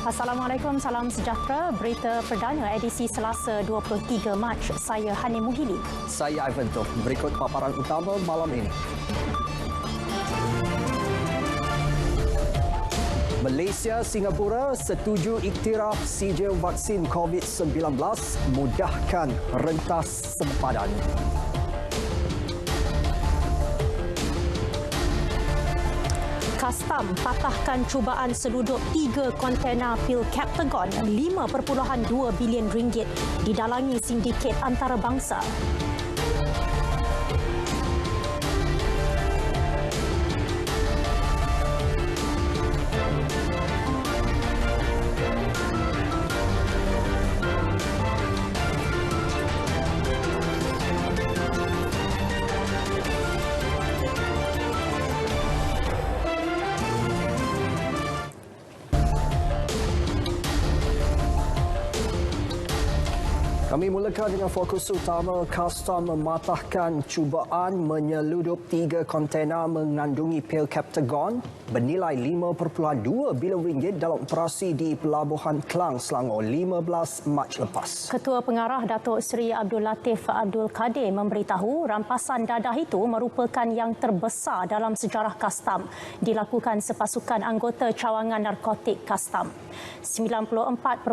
Assalamualaikum, salam sejahtera. Berita perdana edisi Selasa 23 Mac. Saya Hani Muhili. Saya Ivan Toh. Berikut paparan utama malam ini. Malaysia, Singapura setuju iktiraf sijil vaksin COVID-19 mudahkan rentas sempadan. Kastam patahkan cubaan seluduk 3 kontena pil Captagon RM5.2 bilion didalangi sindiket antarabangsa. Kami mulakan dengan fokus utama. Kastam mematahkan cubaan menyeludup 3 kontena mengandungi pil Captagon bernilai RM5.2 bilion dalam operasi di Pelabuhan Klang, Selangor 15 Mac lepas. Ketua Pengarah Datuk Seri Abdul Latif Abdul Kadir memberitahu rampasan dadah itu merupakan yang terbesar dalam sejarah Kastam dilakukan sepasukan anggota cawangan narkotik Kastam. 94.8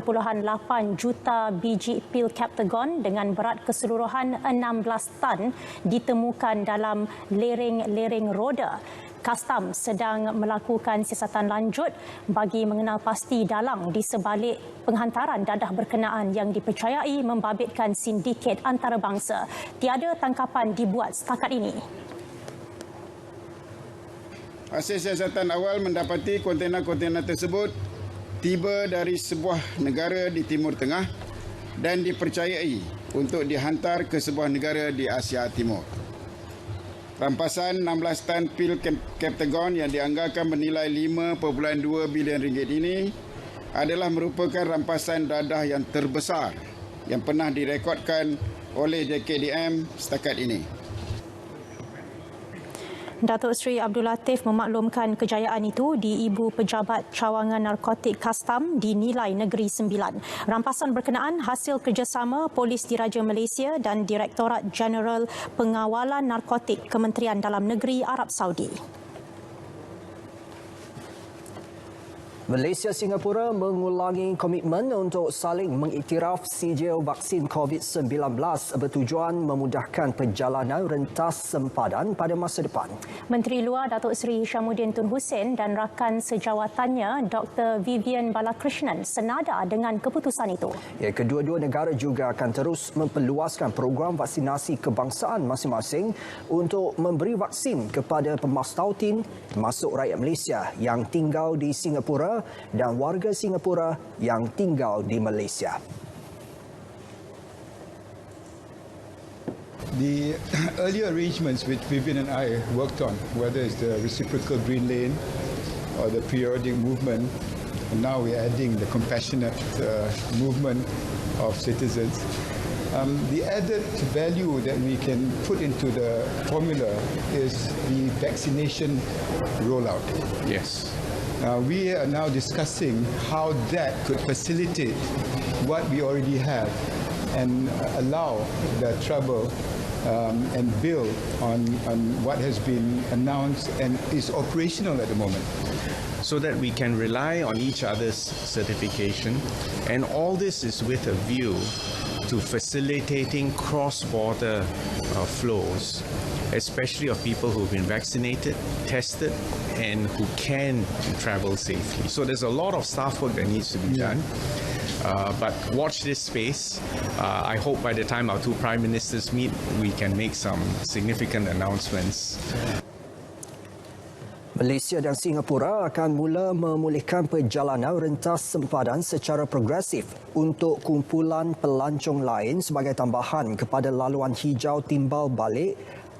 juta biji pil Captagon dengan berat keseluruhan 16 tan ditemukan dalam lereng-lereng roda. Kastam sedang melakukan siasatan lanjut bagi mengenal pasti dalang di sebalik penghantaran dadah berkenaan yang dipercayai membabitkan sindiket antarabangsa. Tiada tangkapan dibuat setakat ini. Hasil siasatan awal mendapati kontena-kontena tersebut tiba dari sebuah negara di Timur Tengah dan dipercayai untuk dihantar ke sebuah negara di Asia Timur. Rampasan 16 tan pil Captagon yang dianggarkan bernilai RM5.2 bilion ini adalah merupakan rampasan dadah yang terbesar yang pernah direkodkan oleh JKDM setakat ini. Datuk Seri Abdul Latif memaklumkan kejayaan itu di Ibu Pejabat Cawangan Narkotik Kastam di Nilai Negeri Sembilan. Rampasan berkenaan hasil kerjasama Polis Diraja Malaysia dan Direktorat Jeneral Pengawalan Narkotik Kementerian Dalam Negeri Arab Saudi. Malaysia Singapura mengulangi komitmen untuk saling mengiktiraf sijil vaksin COVID-19 bertujuan memudahkan perjalanan rentas sempadan pada masa depan. Menteri Luar Datuk Seri Hishamuddin Tun Hussein dan rakan sejawatannya Dr. Vivian Balakrishnan senada dengan keputusan itu. Ya, kedua-dua negara juga akan terus memperluaskan program vaksinasi kebangsaan masing-masing untuk memberi vaksin kepada pemastautin termasuk rakyat Malaysia yang tinggal di Singapura dan warga Singapura yang tinggal di Malaysia. The earlier arrangements which Vivian and I worked on, whether it's the reciprocal green lane or the periodic movement, and now we're adding the compassionate movement of citizens. The added value that we can put into the formula is the vaccination rollout. Yes. We are now discussing how that could facilitate what we already have and allow the trouble and build on what has been announced and is operational at the moment. So that we can rely on each other's certification, and all this is with a view to facilitating cross-border flows, especially of people who've been vaccinated, tested, and who can travel safely. So there's a lot of staff work that needs to be done. But watch this space. I hope by the time our two prime ministers meet, we can make some significant announcements. Malaysia dan Singapura akan mula memulihkan perjalanan rentas sempadan secara progresif untuk kumpulan pelancong lain sebagai tambahan kepada laluan hijau timbal balik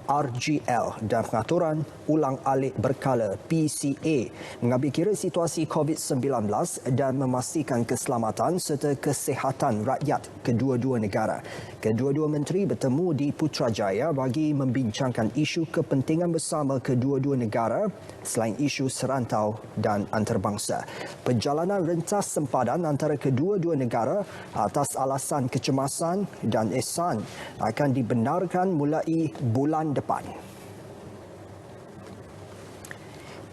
RGL dan Pengaturan Ulang Alik Berkala PCA mengambil kira situasi COVID-19 dan memastikan keselamatan serta kesihatan rakyat kedua-dua negara. Kedua-dua menteri bertemu di Putrajaya bagi membincangkan isu kepentingan bersama kedua-dua negara selain isu serantau dan antarabangsa. Perjalanan rentas sempadan antara kedua-dua negara atas alasan kecemasan dan ihsan akan dibenarkan mulai bulan depan.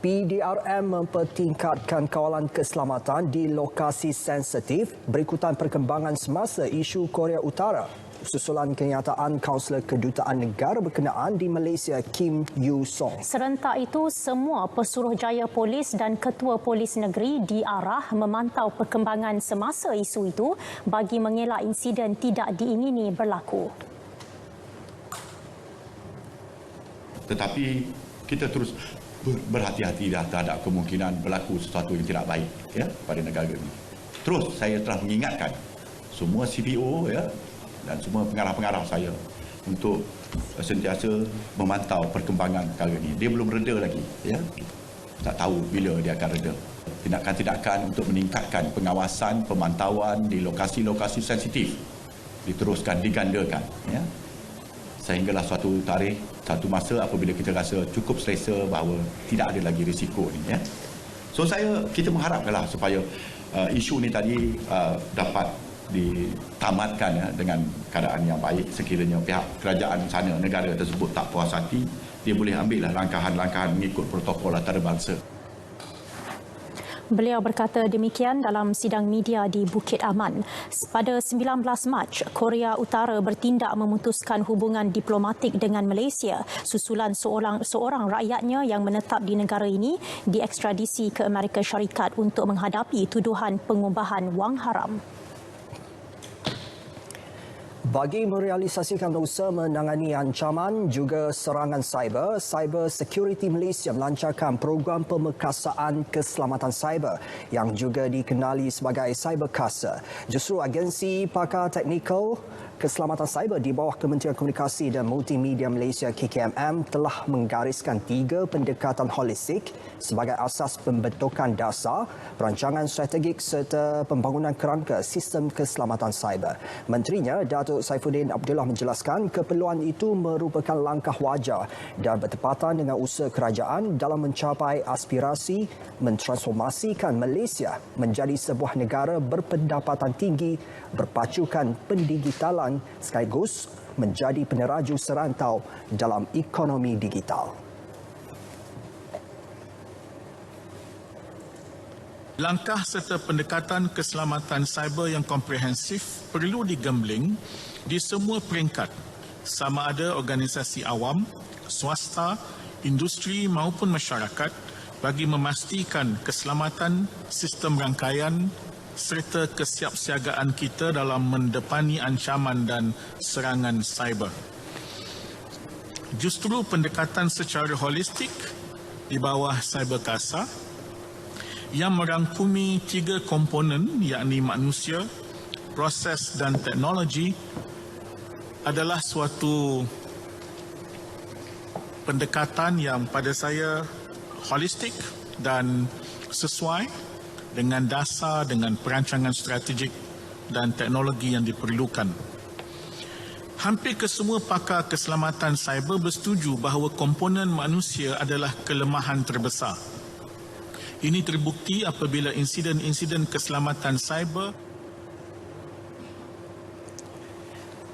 PDRM mempertingkatkan kawalan keselamatan di lokasi sensitif berikutan perkembangan semasa isu Korea Utara susulan kenyataan Kaunselor Kedutaan Negara berkenaan di Malaysia Kim Yu Song. Serentak itu, semua Pesuruhjaya Polis dan Ketua Polis Negeri diarah memantau perkembangan semasa isu itu bagi mengelak insiden tidak diingini berlaku. Tetapi kita terus berhati-hati terhadap kemungkinan berlaku sesuatu yang tidak baik ya pada negara ini. Terus saya telah mengingatkan semua CPO ya dan semua pengarah-pengarah saya untuk sentiasa memantau perkembangan perkara ini. Dia belum reda lagi ya. Tak tahu bila dia akan reda. Tindakan-tindakan untuk meningkatkan pengawasan, pemantauan di lokasi-lokasi sensitif diteruskan, digandakan ya. Sehinggalah suatu tarikh, satu masa apabila kita rasa cukup selesa bahawa tidak ada lagi risiko ini ya. So kita mengharapkanlah supaya isu ini tadi dapat ditamatkan ya, dengan keadaan yang baik. Sekiranya pihak kerajaan sana, negara tersebut tak puas hati, dia boleh ambillah langkahan-langkahan mengikut protokol antarabangsa. Beliau berkata demikian dalam sidang media di Bukit Aman. Pada 19 Mac, Korea Utara bertindak memutuskan hubungan diplomatik dengan Malaysia susulan seorang rakyatnya yang menetap di negara ini diekstradisi ke Amerika Syarikat untuk menghadapi tuduhan pengubahan wang haram. Bagi merealisasikan usaha menangani ancaman juga serangan cyber, Cyber Security Malaysia melancarkan program pemekasaan keselamatan cyber yang juga dikenali sebagai Cyberkasa. Justru agensi pakar teknikal keselamatan cyber di bawah Kementerian Komunikasi dan Multimedia Malaysia KKMM telah menggariskan 3 pendekatan holistik sebagai asas pembentukan dasar, perancangan strategik serta pembangunan kerangka sistem keselamatan cyber. Menterinya, Datuk Saifuddin Abdullah menjelaskan keperluan itu merupakan langkah wajar dan bertepatan dengan usaha kerajaan dalam mencapai aspirasi mentransformasikan Malaysia menjadi sebuah negara berpendapatan tinggi, berpacukan pendigitalan sekaligus menjadi peneraju serantau dalam ekonomi digital. Langkah serta pendekatan keselamatan cyber yang komprehensif perlu digambling di semua peringkat, sama ada organisasi awam, swasta, industri maupun masyarakat bagi memastikan keselamatan sistem rangkaian serta kesiapsiagaan kita dalam mendepani ancaman dan serangan cyber. Justru pendekatan secara holistik di bawah Cyberkasa yang merangkumi 3 komponen yakni manusia, proses dan teknologi adalah suatu pendekatan yang pada saya holistik dan sesuai dengan dasar, dengan perancangan strategik dan teknologi yang diperlukan. Hampir kesemua pakar keselamatan cyber bersetuju bahawa komponen manusia adalah kelemahan terbesar. Ini terbukti apabila insiden-insiden keselamatan cyber.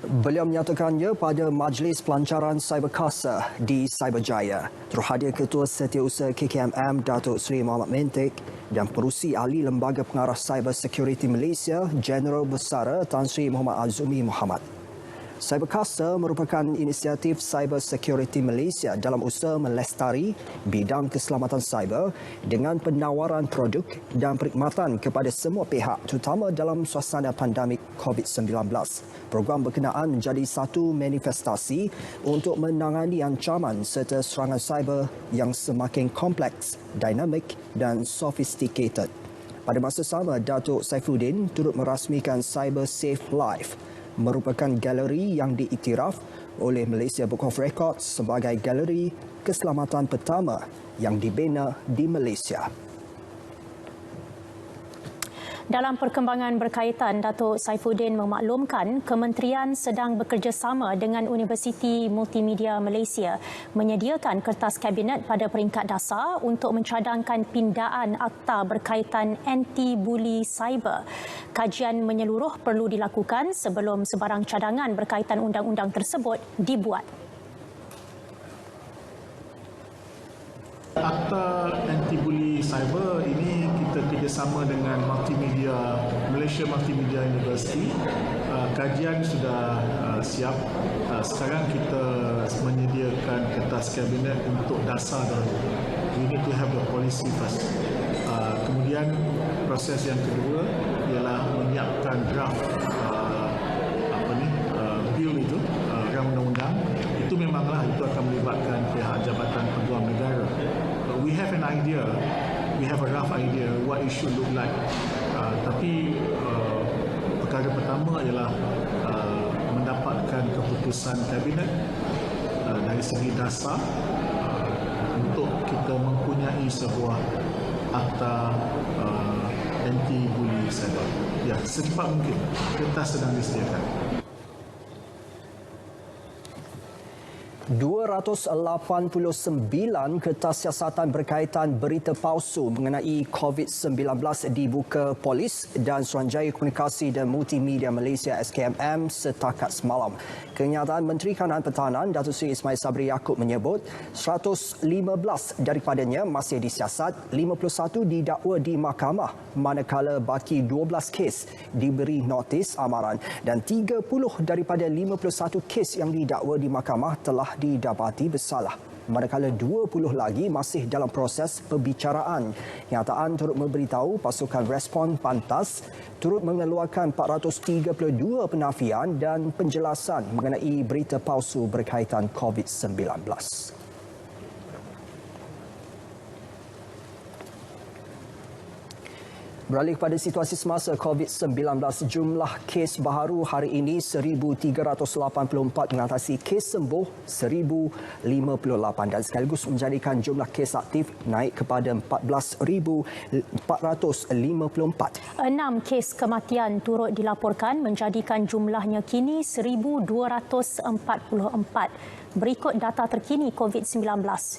Beliau menyatakannya pada Majlis Pelancaran Cyberkasa di Cyberjaya. Terhadir Ketua Setiausaha KKMM Datuk Seri Muhammad Mentik dan Perusi Ahli Lembaga Pengarah Cyber Security Malaysia Jeneral Besara Tan Sri Muhammad Azumi Muhammad. Cyberkasa merupakan inisiatif Cyber Security Malaysia dalam usaha melestari bidang keselamatan cyber dengan penawaran produk dan perkhidmatan kepada semua pihak terutama dalam suasana pandemik COVID-19. Program berkenaan menjadi satu manifestasi untuk menangani ancaman serta serangan cyber yang semakin kompleks, dinamik dan sophisticated. Pada masa sama, Datuk Saifuddin turut merasmikan Cyber Safe Life merupakan galeri yang diiktiraf oleh Malaysia Book of Records sebagai galeri keselamatan pertama yang dibina di Malaysia. Dalam perkembangan berkaitan, Datuk Saifuddin memaklumkan kementerian sedang bekerjasama dengan Universiti Multimedia Malaysia menyediakan kertas kabinet pada peringkat dasar untuk mencadangkan pindaan akta berkaitan anti-buli cyber. Kajian menyeluruh perlu dilakukan sebelum sebarang cadangan berkaitan undang-undang tersebut dibuat. Akta anti-buli cyber ini kita kerjasama dengan Malaysia Multimedia University. Kajian sudah siap. Sekarang kita menyediakan kertas kabinet untuk dasar dahulu. We need to have the policy first. Kemudian proses yang kedua ialah menyiapkan draft bill itu, undang-undang. Itu memanglah itu akan melibatkan pihak Jabatan Peguam Negara. We have an idea, we have a rough idea what it should look like. Tapi perkara pertama ialah mendapatkan keputusan kabinet dari segi dasar untuk kita mempunyai sebuah akta anti-buli cyber. Ya, secepat mungkin. Kertas sedang disediakan. 289 kertas siasatan berkaitan berita palsu mengenai COVID-19 dibuka Polis dan Suruhanjaya Komunikasi dan Multimedia Malaysia SKMM setakat semalam. Kenyataan Menteri Kanan Pertahanan Datuk Seri Ismail Sabri Yaakob menyebut 115 daripadanya masih disiasat, 51 didakwa di mahkamah manakala baki 12 kes diberi notis amaran dan 30 daripada 51 kes yang didakwa di mahkamah telah didapati bersalah, manakala 20 lagi masih dalam proses pembicaraan. Kenyataan turut memberitahu pasukan respon pantas turut mengeluarkan 432 penafian dan penjelasan mengenai berita palsu berkaitan COVID-19. Beralih kepada situasi semasa COVID-19, jumlah kes baharu hari ini 1,384 mengatasi kes sembuh 1,058 dan sekaligus menjadikan jumlah kes aktif naik kepada 14,454. 6 kes kematian turut dilaporkan menjadikan jumlahnya kini 1,244. Berikut data terkini COVID-19,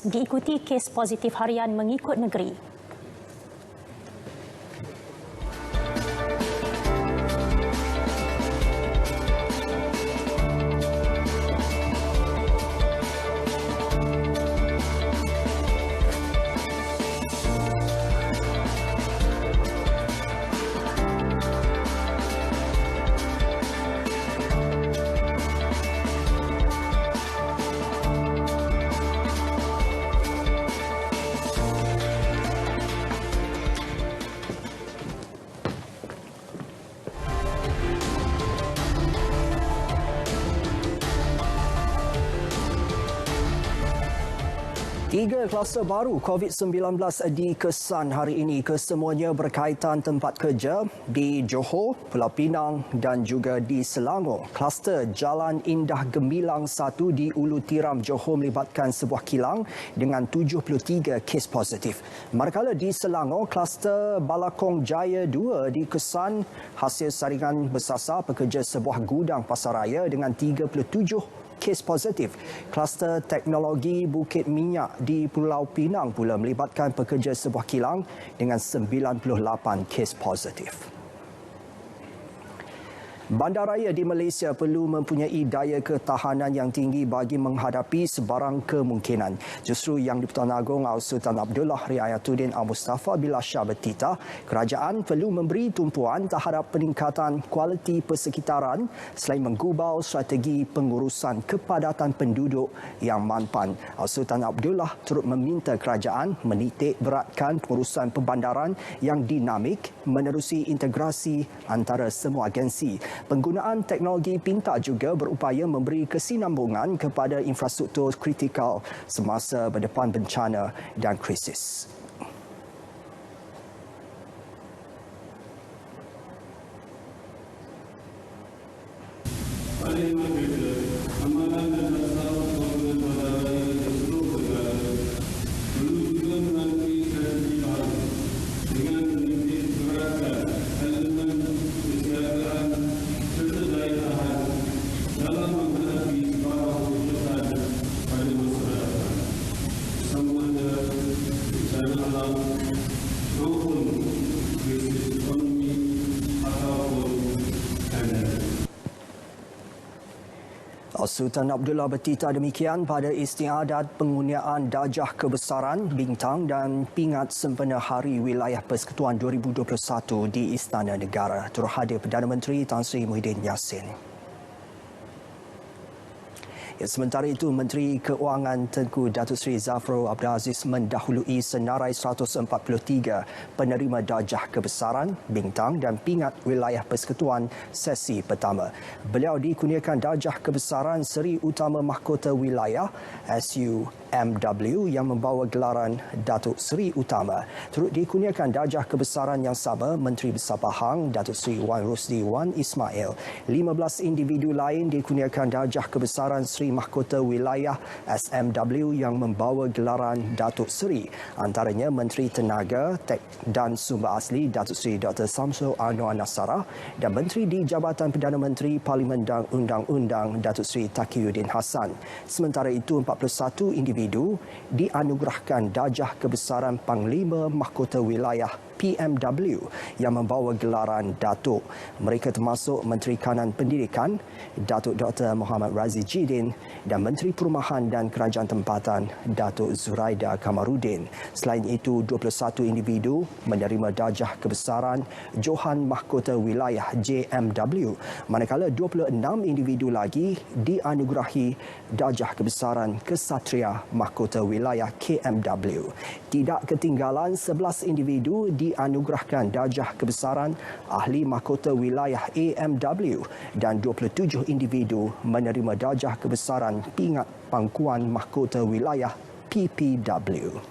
diikuti kes positif harian mengikut negeri. Tiga kluster baru COVID-19 dikesan hari ini. Kesemuanya berkaitan tempat kerja di Johor, Pulau Pinang dan juga di Selangor. Kluster Jalan Indah Gemilang 1 di Ulu Tiram, Johor melibatkan sebuah kilang dengan 73 kes positif. Manakala di Selangor, kluster Balakong Jaya 2 dikesan hasil saringan bersasar pekerja sebuah gudang pasaraya dengan 37 kes positif. Kluster teknologi Bukit Minyak di Pulau Pinang pula melibatkan pekerja sebuah kilang dengan 98 kes positif. Bandaraya di Malaysia perlu mempunyai daya ketahanan yang tinggi bagi menghadapi sebarang kemungkinan. Justru Yang di-Pertuan Agong Sultan Abdullah Riayatuddin Al-Mustafa Billah Shah bertitah, kerajaan perlu memberi tumpuan terhadap peningkatan kualiti persekitaran selain menggubal strategi pengurusan kepadatan penduduk yang mampan. Sultan Abdullah turut meminta kerajaan menitik beratkan pengurusan pembandaran yang dinamik menerusi integrasi antara semua agensi. Penggunaan teknologi pintar juga berupaya memberi kesinambungan kepada infrastruktur kritikal semasa berdepan bencana dan krisis. Amalan dan Sultan Abdullah bertitah demikian pada istiadat pengurniaan Darjah Kebesaran, Bintang dan Pingat sempena Hari Wilayah Persekutuan 2021 di Istana Negara. Turut hadir Perdana Menteri Tan Sri Muhyiddin Yassin. Sementara itu, Menteri Keuangan Tengku Datuk Seri Zafrul Abdul Aziz mendahului senarai 143 penerima Darjah Kebesaran, Bintang dan Pingat Wilayah Persekutuan sesi pertama. Beliau dikurniakan Darjah Kebesaran Seri Utama Mahkota Wilayah SUMW yang membawa gelaran Datuk Seri Utama. Turut dikurniakan Darjah Kebesaran yang sama Menteri Besar Pahang Datuk Seri Wan Rusdi Wan Ismail. 15 individu lain dikurniakan Darjah Kebesaran Seri Mahkota Wilayah SMW yang membawa gelaran Datuk Seri, antaranya Menteri Tenaga, Tek dan Sumber Asli Datuk Seri Dr. Samsul Anwar Nasara dan Menteri di Jabatan Perdana Menteri Parlimen dan Undang-Undang Datuk Seri Taqiyuddin Hassan. Sementara itu, 41 individu dianugerahkan Darjah Kebesaran Panglima Mahkota Wilayah PMW yang membawa gelaran Datuk. Mereka termasuk Menteri Kanan Pendidikan Datuk Dr. Muhammad Razi Jidin dan Menteri Perumahan dan Kerajaan Tempatan Datuk Zuraida Kamarudin. Selain itu, 21 individu menerima Darjah Kebesaran Johan Mahkota Wilayah JMW, manakala 26 individu lagi dianugerahi Darjah Kebesaran Kesatria Mahkota Wilayah KMW. Tidak ketinggalan, 11 individu dianugerahkan Darjah Kebesaran Ahli Mahkota Wilayah AMW dan 27 individu menerima Darjah Kebesaran Pingat Pangkuan Mahkota Wilayah PPW.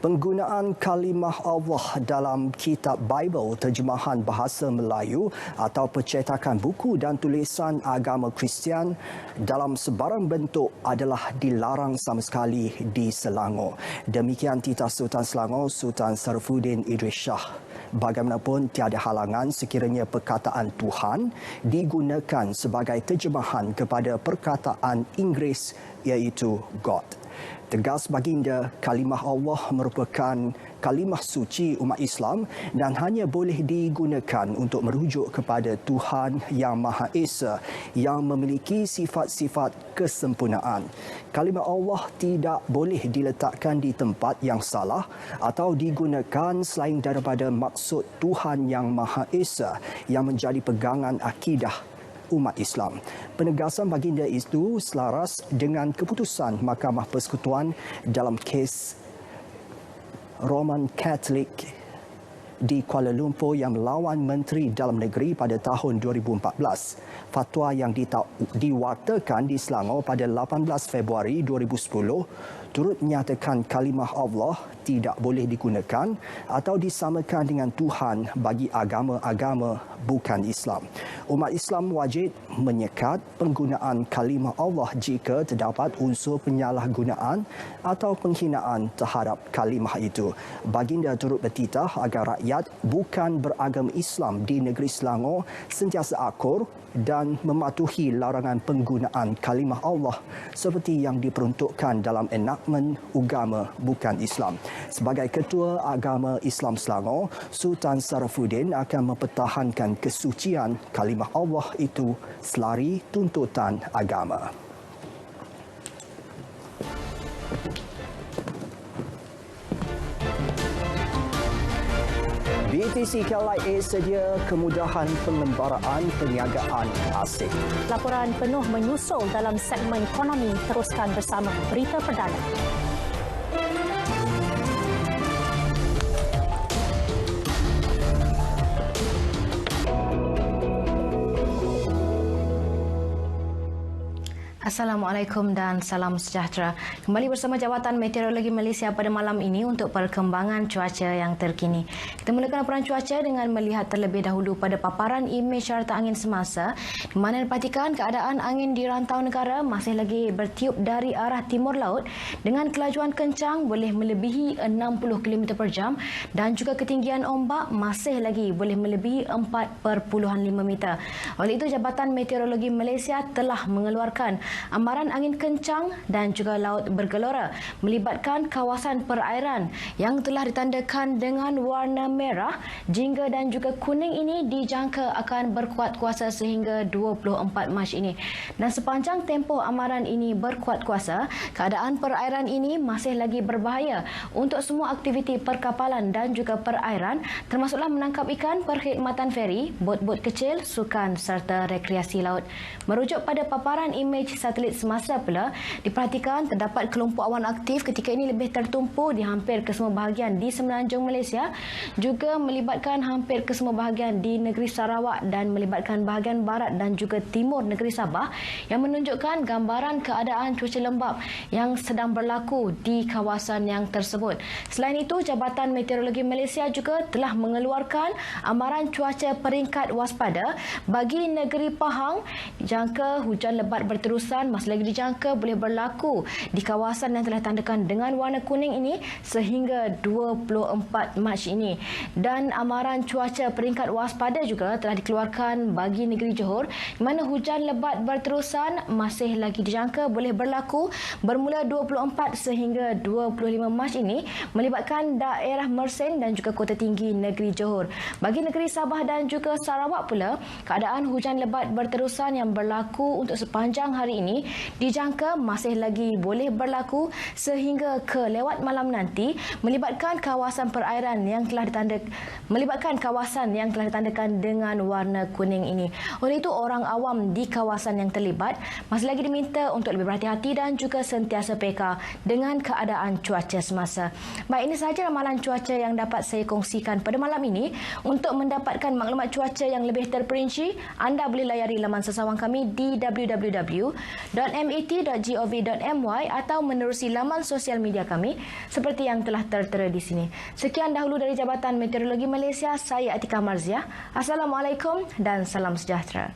Penggunaan kalimah Allah dalam kitab Bible terjemahan bahasa Melayu atau percetakan buku dan tulisan agama Kristian dalam sebarang bentuk adalah dilarang sama sekali di Selangor. Demikian Titah Sultan Selangor Sultan Sarifuddin Idris Shah. Bagaimanapun, tiada halangan sekiranya perkataan Tuhan digunakan sebagai terjemahan kepada perkataan Inggeris iaitu God. Tegas baginda, kalimah Allah merupakan kalimah suci umat Islam dan hanya boleh digunakan untuk merujuk kepada Tuhan Yang Maha Esa yang memiliki sifat-sifat kesempurnaan. Kalimah Allah tidak boleh diletakkan di tempat yang salah atau digunakan selain daripada maksud Tuhan Yang Maha Esa yang menjadi pegangan akidah umat Islam. Penegasan baginda itu selaras dengan keputusan Mahkamah Persekutuan dalam kes Roman Katolik di Kuala Lumpur yang melawan Menteri Dalam Negeri pada tahun 2014. Fatwa yang diwartakan di Selangor pada 18 Februari 2010 turut menyatakan kalimah Allah tidak boleh digunakan atau disamakan dengan Tuhan bagi agama-agama bukan Islam. Umat Islam wajib menyekat penggunaan kalimah Allah jika terdapat unsur penyalahgunaan atau penghinaan terhadap kalimah itu. Baginda turut bertitah agar rakyat bukan beragama Islam di negeri Selangor sentiasa akur dan mematuhi larangan penggunaan kalimah Allah seperti yang diperuntukkan dalam enakmen agama bukan Islam. Sebagai Ketua Agama Islam Selangor, Sultan Sarifuddin akan mempertahankan kesucian kalimah Allah itu selari tuntutan agama. BTC KLIA sedia kemudahan pengembaraan perniagaan asing. Laporan penuh menyusul dalam segmen ekonomi, teruskan bersama Berita Perdana. Assalamualaikum dan salam sejahtera. Kembali bersama Jabatan Meteorologi Malaysia pada malam ini untuk perkembangan cuaca yang terkini. Kita mulakan laporan cuaca dengan melihat terlebih dahulu pada paparan imej carta angin semasa, di mana diperhatikan keadaan angin di rantau negara masih lagi bertiup dari arah timur laut dengan kelajuan kencang boleh melebihi 60 km per jam dan juga ketinggian ombak masih lagi boleh melebihi 4.5 meter. Oleh itu, Jabatan Meteorologi Malaysia telah mengeluarkan ambaran angin kencang dan juga laut bergelora melibatkan kawasan perairan yang telah ditandakan dengan warna merah, jingga dan juga kuning ini dijangka akan berkuat kuasa sehingga 24 Mac ini. Dan sepanjang tempoh amaran ini berkuat kuasa, keadaan perairan ini masih lagi berbahaya untuk semua aktiviti perkapalan dan juga perairan, termasuklah menangkap ikan, perkhidmatan feri, bot-bot kecil, sukan serta rekreasi laut. Merujuk pada paparan imej satelit semasa pula, diperhatikan terdapat kelompok awan aktif ketika ini lebih tertumpu di hampir ke semua bahagian di semenanjung Malaysia, juga melibatkan hampir ke semua bahagian di negeri Sarawak dan melibatkan bahagian barat dan juga timur negeri Sabah, yang menunjukkan gambaran keadaan cuaca lembap yang sedang berlaku di kawasan yang tersebut. Selain itu, Jabatan Meteorologi Malaysia juga telah mengeluarkan amaran cuaca peringkat waspada bagi negeri Pahang. Dijangka hujan lebat berterusan masih lagi dijangka boleh berlaku di kawasan yang telah ditandakan dengan warna kuning ini sehingga 24 Mac ini. Dan amaran cuaca peringkat waspada juga telah dikeluarkan bagi negeri Johor, di mana hujan lebat berterusan masih lagi dijangka boleh berlaku bermula 24 sehingga 25 Mac ini melibatkan daerah Mersing dan juga Kota Tinggi negeri Johor. Bagi negeri Sabah dan juga Sarawak pula, keadaan hujan lebat berterusan yang berlaku untuk sepanjang hari ini dijangka masih lagi boleh berlaku sehingga ke lewat malam nanti, melibatkan kawasan perairan yang telah ditandakan dengan warna kuning ini. Oleh itu, orang awam di kawasan yang terlibat masih lagi diminta untuk lebih berhati-hati dan juga sentiasa peka dengan keadaan cuaca semasa. Baik, ini sahaja ramalan cuaca yang dapat saya kongsikan pada malam ini. Untuk mendapatkan maklumat cuaca yang lebih terperinci, anda boleh layari laman sesawang kami di www.mat.gov.my atau menerusi laman sosial media kami seperti yang telah tertera di sini. Sekian dahulu dari Jabatan Meteorologi Malaysia, saya Atika Marziah. Assalamualaikum dan salam sejahtera.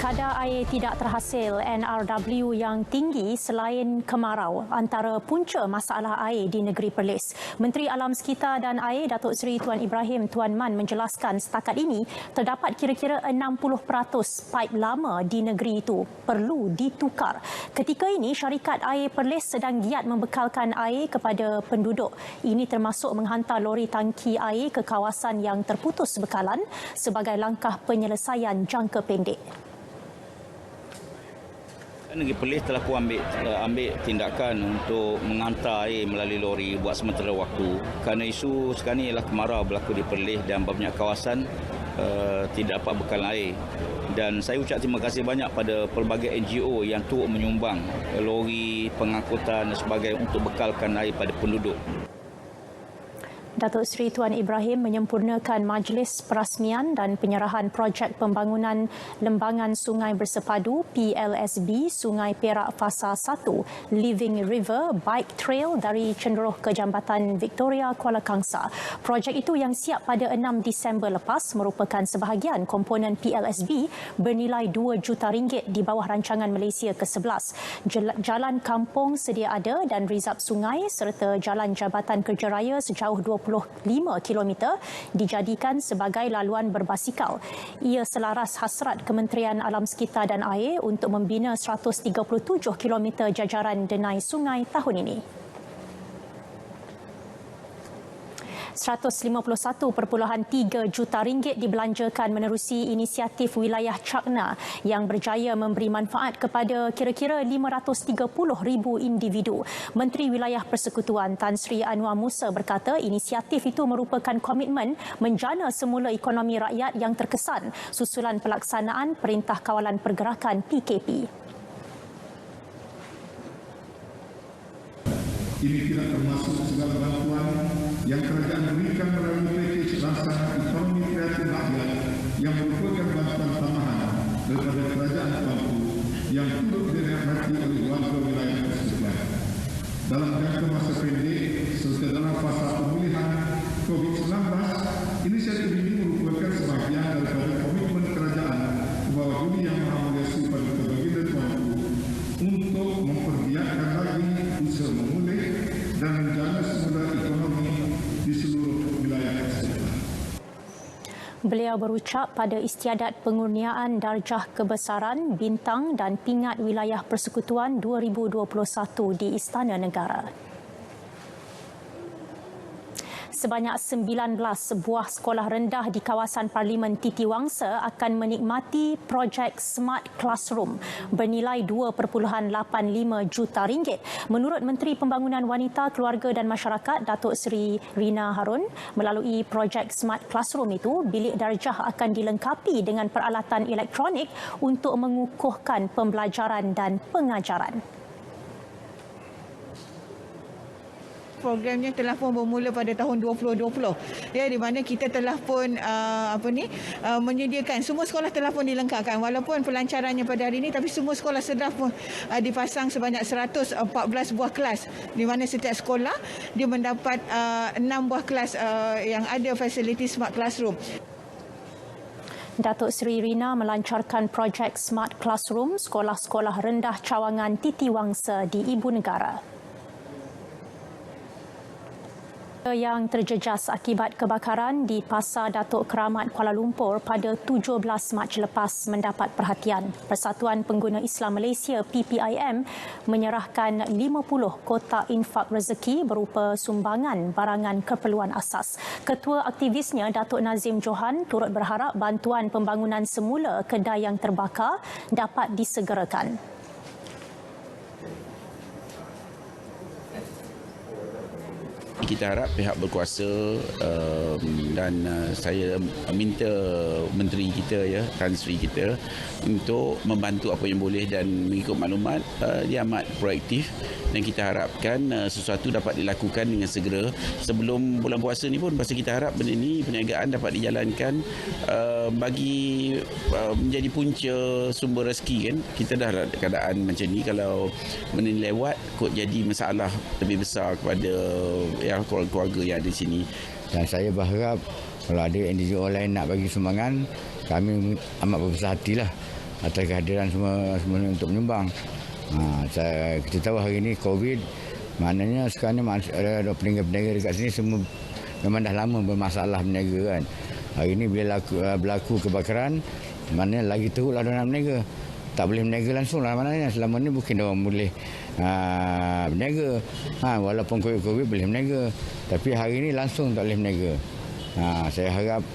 Kadar air tidak terhasil NRW yang tinggi selain kemarau antara punca masalah air di negeri Perlis. Menteri Alam Sekitar dan Air Datuk Seri Tuan Ibrahim Tuan Man menjelaskan setakat ini terdapat kira-kira 60% paip lama di negeri itu perlu ditukar. Ketika ini syarikat air Perlis sedang giat membekalkan air kepada penduduk. Ini termasuk menghantar lori tangki air ke kawasan yang terputus bekalan sebagai langkah penyelesaian jangka pendek. Negeri Perlis telah pun ambil tindakan untuk menghantar air melalui lori buat sementara waktu. Kerana isu sekarang ini ialah kemarau berlaku di Perlis dan banyak kawasan tidak dapat bekalan air. Dan saya ucap terima kasih banyak pada pelbagai NGO yang turut menyumbang lori, pengangkutan dan sebagainya untuk bekalkan air pada penduduk. Datuk Seri Tuan Ibrahim menyempurnakan majlis perasmian dan penyerahan projek pembangunan Lembangan Sungai Bersepadu PLSB Sungai Perak Fasa 1 Living River Bike Trail dari Cenderoh ke Jambatan Victoria Kuala Kangsar. Projek itu yang siap pada 6 Disember lepas merupakan sebahagian komponen PLSB bernilai RM2 juta di bawah rancangan Malaysia ke-11. Jalan kampung sedia ada dan rizab sungai serta jalan Jabatan Kerja Raya sejauh 25 km dijadikan sebagai laluan berbasikal. Ia selaras hasrat Kementerian Alam Sekitar dan Air untuk membina 137 km jajaran denai sungai tahun ini. RM151.3 juta dibelanjakan menerusi inisiatif wilayah Cakna yang berjaya memberi manfaat kepada kira-kira 530,000 individu. Menteri Wilayah Persekutuan Tan Sri Anwar Musa berkata inisiatif itu merupakan komitmen menjana semula ekonomi rakyat yang terkesan susulan pelaksanaan Perintah Kawalan Pergerakan PKP. Ini tidak termasuk segala bantuan yang kerajaan berikan melalui pakej rancangan ekonomi kreatif rakyat yang merupakan bantuan tambahan daripada kerajaan Tuanku yang turut dinikmati oleh warga wilayah tersebut. Dalam jangka masa pendek serta dalam fasa pemulihan COVID-19, inisiatif ini merupakan sebahagian daripada komitmen kerajaan ke bawah budi yang maha mulia pada kebaginda Tuanku untuk mempergiatkan lagi usaha memulih dan menjana semula ekonomi di seluruh wilayah tersebut. Beliau berucap pada istiadat pengurniaan darjah kebesaran, bintang dan pingat wilayah persekutuan 2021 di Istana Negara. Sebanyak 19 sebuah sekolah rendah di kawasan Parlimen Titiwangsa akan menikmati projek Smart Classroom bernilai RM2.85 juta. Menurut Menteri Pembangunan Wanita, Keluarga dan Masyarakat Datuk Seri Rina Harun, melalui projek Smart Classroom itu, bilik darjah akan dilengkapi dengan peralatan elektronik untuk mengukuhkan pembelajaran dan pengajaran. Programnya telah pun bermula pada tahun 2020 ya, di mana kita telah pun menyediakan semua sekolah telah pun dilengkapkan walaupun pelancarannya pada hari ini, tapi semua sekolah telah pun dipasang sebanyak 114 buah kelas, di mana setiap sekolah dia mendapat 6 buah kelas yang ada fasiliti Smart Classroom. Datuk Seri Rina melancarkan projek Smart Classroom sekolah-sekolah rendah cawangan Titiwangsa di Ibu Negara. Yang terjejas akibat kebakaran di Pasar Datuk Keramat Kuala Lumpur pada 17 Mac lepas mendapat perhatian. Persatuan Pengguna Islam Malaysia PPIM menyerahkan 50 kotak infak rezeki berupa sumbangan barangan keperluan asas. Ketua aktivisnya Datuk Nazim Johan turut berharap bantuan pembangunan semula kedai yang terbakar dapat disegerakan. Kita harap pihak berkuasa dan saya minta menteri kita ya, Tan Sri kita untuk membantu apa yang boleh dan mengikut maklumat dia amat proaktif dan kita harapkan sesuatu dapat dilakukan dengan segera sebelum bulan puasa ni pun, pasal kita harap benda ni perniagaan dapat dijalankan bagi menjadi punca sumber rezeki kan. Kita dah ada keadaan macam ni, kalau benda ni lewat kot jadi masalah lebih besar kepada ya keluarga yang ada di sini. Dan saya berharap kalau ada NGO lain nak bagi sumbangan, kami amat berbesar hatilah atas kehadiran semua untuk menyumbang. Kita tahu hari ini COVID, maknanya sekarang ni ada peniaga-peniaga dekat sini semua memang dah lama bermasalah berniaga kan. Hari ini bila berlaku kebakaran, maknanya lagi teruklah orang nak berniaga. Tak boleh berniaga langsung lah maknanya. Selama ni mungkin orang boleh berniaga. Walaupun COVID boleh berniaga. Tapi hari ini langsung tak boleh berniaga. Saya harap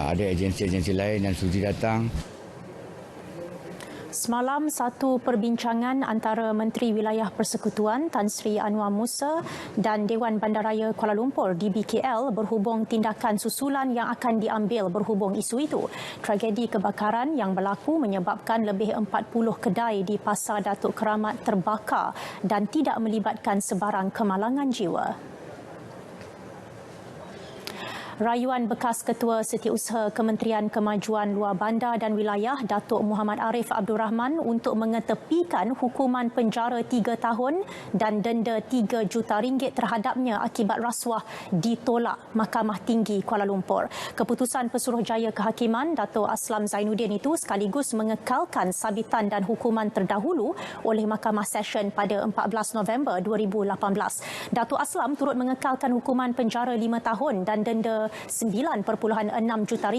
ada agensi-agensi lain yang sudi datang. Semalam, satu perbincangan antara Menteri Wilayah Persekutuan Tan Sri Anwar Musa dan Dewan Bandaraya Kuala Lumpur DBKL berhubung tindakan susulan yang akan diambil berhubung isu itu. Tragedi kebakaran yang berlaku menyebabkan lebih 40 kedai di Pasar Datuk Keramat terbakar dan tidak melibatkan sebarang kemalangan jiwa. Rayuan bekas Ketua Setiausaha Kementerian Kemajuan Luar Bandar dan Wilayah Datuk Muhammad Arif Abdul Rahman untuk mengetepikan hukuman penjara 3 tahun dan denda RM3 juta terhadapnya akibat rasuah ditolak Mahkamah Tinggi Kuala Lumpur. Keputusan Pesuruhjaya Kehakiman Datuk Aslam Zainuddin itu sekaligus mengekalkan sabitan dan hukuman terdahulu oleh Mahkamah Session pada 14 November 2018. Datuk Aslam turut mengekalkan hukuman penjara 5 tahun dan denda RM9.6 juta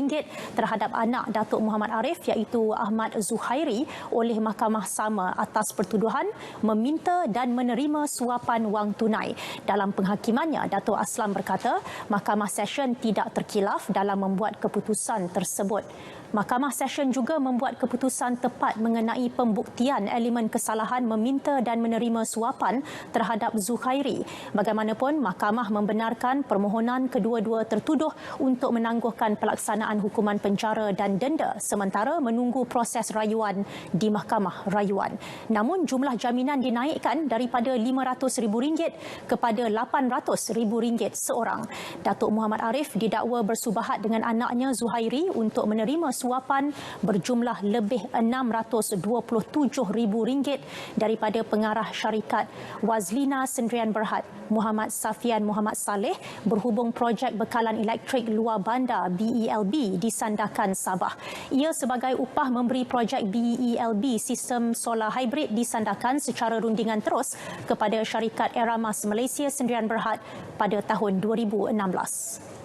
terhadap anak Datuk Muhammad Arif iaitu Ahmad Zuhairi oleh mahkamah sama atas pertuduhan meminta dan menerima suapan wang tunai. Dalam penghakimannya, Datuk Aslam berkata Mahkamah Session tidak terkilaf dalam membuat keputusan tersebut. Mahkamah Session juga membuat keputusan tepat mengenai pembuktian elemen kesalahan meminta dan menerima suapan terhadap Zuhairi. Bagaimanapun, mahkamah membenarkan permohonan kedua-dua tertuduh untuk menangguhkan pelaksanaan hukuman penjara dan denda sementara menunggu proses rayuan di Mahkamah Rayuan. Namun, jumlah jaminan dinaikkan daripada RM500,000 kepada RM800,000 seorang. Datuk Muhammad Arif didakwa bersubahat dengan anaknya Zuhairi untuk menerima suapan berjumlah lebih RM627,000 daripada pengarah syarikat Wazlina Sendirian Berhad Muhammad Safian Muhammad Saleh berhubung projek bekalan elektrik luar bandar BELB di Sandakan Sabah. Ia sebagai upah memberi projek BELB sistem solar hybrid di Sandakan secara rundingan terus kepada syarikat Eramas Malaysia Sendirian Berhad pada tahun 2016.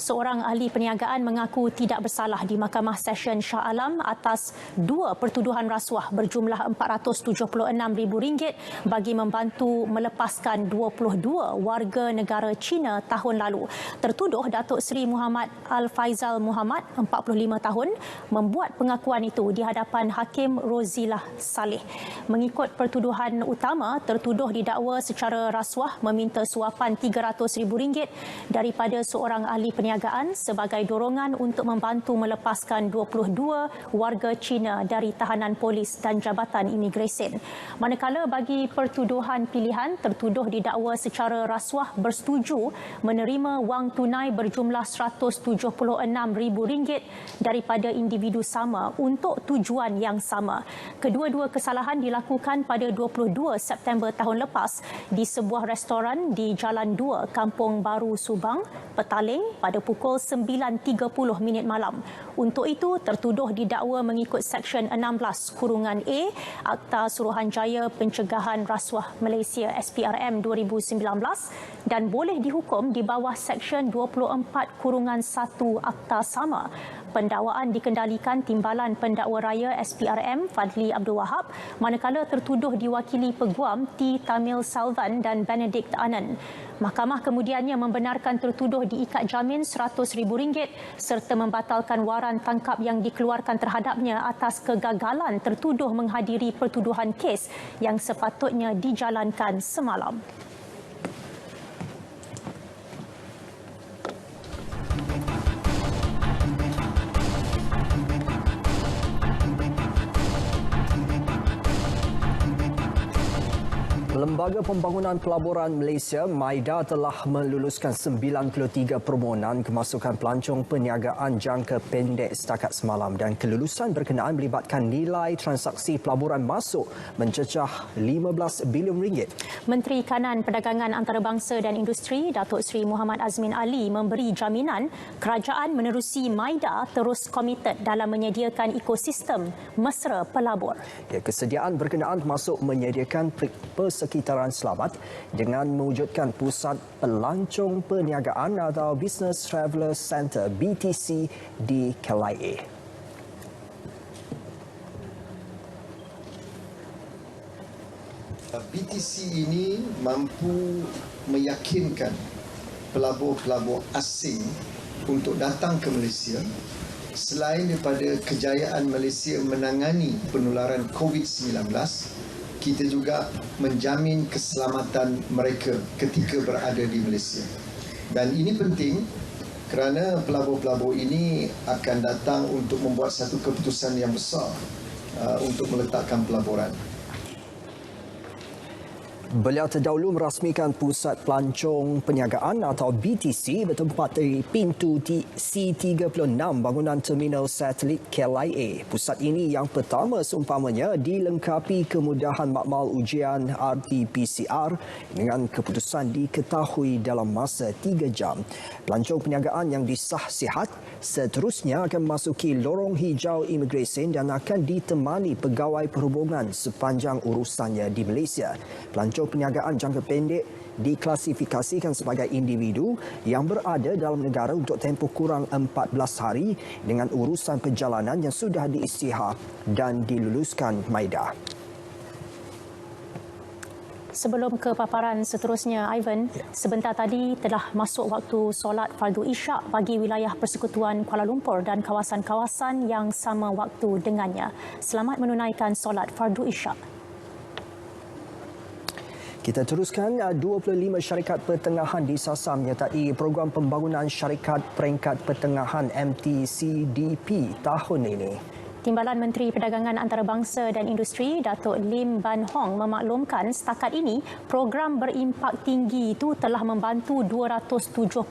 Seorang ahli perniagaan mengaku tidak bersalah di Mahkamah Session Shah Alam atas 2 pertuduhan rasuah berjumlah RM476,000 bagi membantu melepaskan 22 warga negara Cina tahun lalu. Tertuduh Datuk Seri Muhammad Al-Faizal Muhammad, 45 tahun, membuat pengakuan itu di hadapan Hakim Rozilah Saleh. Mengikut pertuduhan utama, tertuduh didakwa secara rasuah meminta suapan RM300,000 daripada seorang ahli perniagaan sebagai dorongan untuk membantu melepaskan 22 warga Cina dari tahanan polis dan Jabatan Imigresen. Manakala bagi pertuduhan pilihan, tertuduh didakwa secara rasuah bersetuju menerima wang tunai berjumlah RM176,000 daripada individu sama untuk tujuan yang sama. Kedua-dua kesalahan dilakukan pada 22 September tahun lepas di sebuah restoran di Jalan 2, Kampung Baru Subang, Petaling pada pukul 9.30 malam. Untuk itu, tertuduh didakwa mengikut Seksyen 16(A) Akta Suruhanjaya Pencegahan Rasuah Malaysia SPRM 2019 dan boleh dihukum di bawah Seksyen 24(1) Akta sama. Pendakwaan dikendalikan Timbalan Pendakwa Raya SPRM Fadli Abdul Wahab, manakala tertuduh diwakili Peguam T. Tamil Salvan dan Benedict Anand. Mahkamah kemudiannya membenarkan tertuduh diikat jamin RM100,000 serta membatalkan waran tangkap yang dikeluarkan terhadapnya atas kegagalan tertuduh menghadiri pertuduhan kes yang sepatutnya dijalankan semalam. Lembaga Pembangunan Pelaburan Malaysia MIDA telah meluluskan 93 permohonan kemasukan pelancong perniagaan jangka pendek setakat semalam dan kelulusan berkenaan melibatkan nilai transaksi pelaburan masuk mencecah RM15 bilion. Menteri Kanan, Perdagangan Antarabangsa dan Industri Datuk Seri Muhammad Azmin Ali memberi jaminan kerajaan menerusi MIDA terus komited dalam menyediakan ekosistem mesra pelabur. Kesediaan berkenaan termasuk menyediakan persekitaran selamat dengan mewujudkan pusat pelancong perniagaan atau Business Traveller Centre BTC di KLIA. BTC ini mampu meyakinkan pelabur-pelabur asing untuk datang ke Malaysia. Selain daripada kejayaan Malaysia menangani penularan COVID-19, kita juga menjamin keselamatan mereka ketika berada di Malaysia. Dan ini penting kerana pelabur-pelabur ini akan datang untuk membuat satu keputusan yang besar untuk meletakkan pelaburan. Beliau terdahulu merasmikan Pusat Pelancong Perniagaan atau BTC bertempat di pintu C36 bangunan Terminal Satelit KLIA. Pusat ini yang pertama seumpamanya dilengkapi kemudahan makmal ujian RT-PCR dengan keputusan diketahui dalam masa 3 jam. Pelancong perniagaan yang disah sihat seterusnya akan memasuki lorong hijau imigresen dan akan ditemani pegawai perhubungan sepanjang urusannya di Malaysia. Pelancong perniagaan jangka pendek diklasifikasikan sebagai individu yang berada dalam negara untuk tempoh kurang 14 hari dengan urusan perjalanan yang sudah diisytihar dan diluluskan MIDA. Sebelum ke paparan seterusnya, Ivan, sebentar tadi telah masuk waktu solat fardu isyak bagi wilayah Persekutuan Kuala Lumpur dan kawasan-kawasan yang sama waktu dengannya. Selamat menunaikan solat fardu isyak. Kita teruskan, 25 syarikat pertengahan disasar menyertai program pembangunan syarikat peringkat pertengahan MTCDP tahun ini. Timbalan Menteri Perdagangan Antarabangsa dan Industri Datuk Lim Ban Hong memaklumkan setakat ini program berimpak tinggi itu telah membantu 275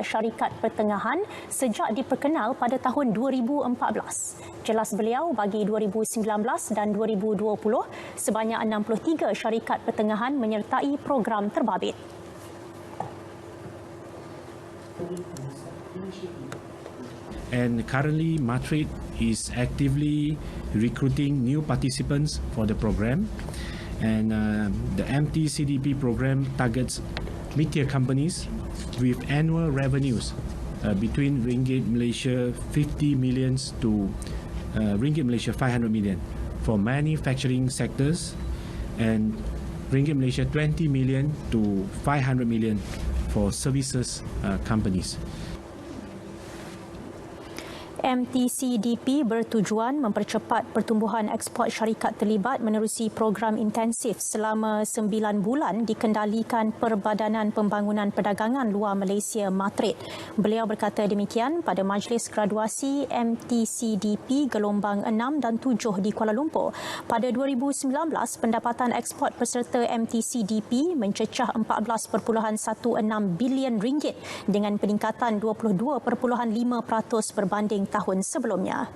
syarikat pertengahan sejak diperkenal pada tahun 2014. Jelas beliau, bagi 2019 dan 2020 sebanyak 63 syarikat pertengahan menyertai program terbabit. And currently, Matrade is actively recruiting new participants for the program. And the MTCDP program targets mid-tier companies with annual revenues between Ringgit Malaysia 50 million to Ringgit Malaysia 500 million for manufacturing sectors and Ringgit Malaysia 20 million to 500 million for services companies. MTCDP bertujuan mempercepat pertumbuhan ekspor syarikat terlibat menerusi program intensif selama 9 bulan dikendalikan Perbadanan Pembangunan Perdagangan Luar Malaysia Matrade. Beliau berkata demikian pada majlis graduasi MTCDP gelombang 6 dan 7 di Kuala Lumpur. Pada 2019, pendapatan ekspor peserta MTCDP mencecah 14.16 bilion ringgit dengan peningkatan 22.5% berbanding tahun sebelumnya.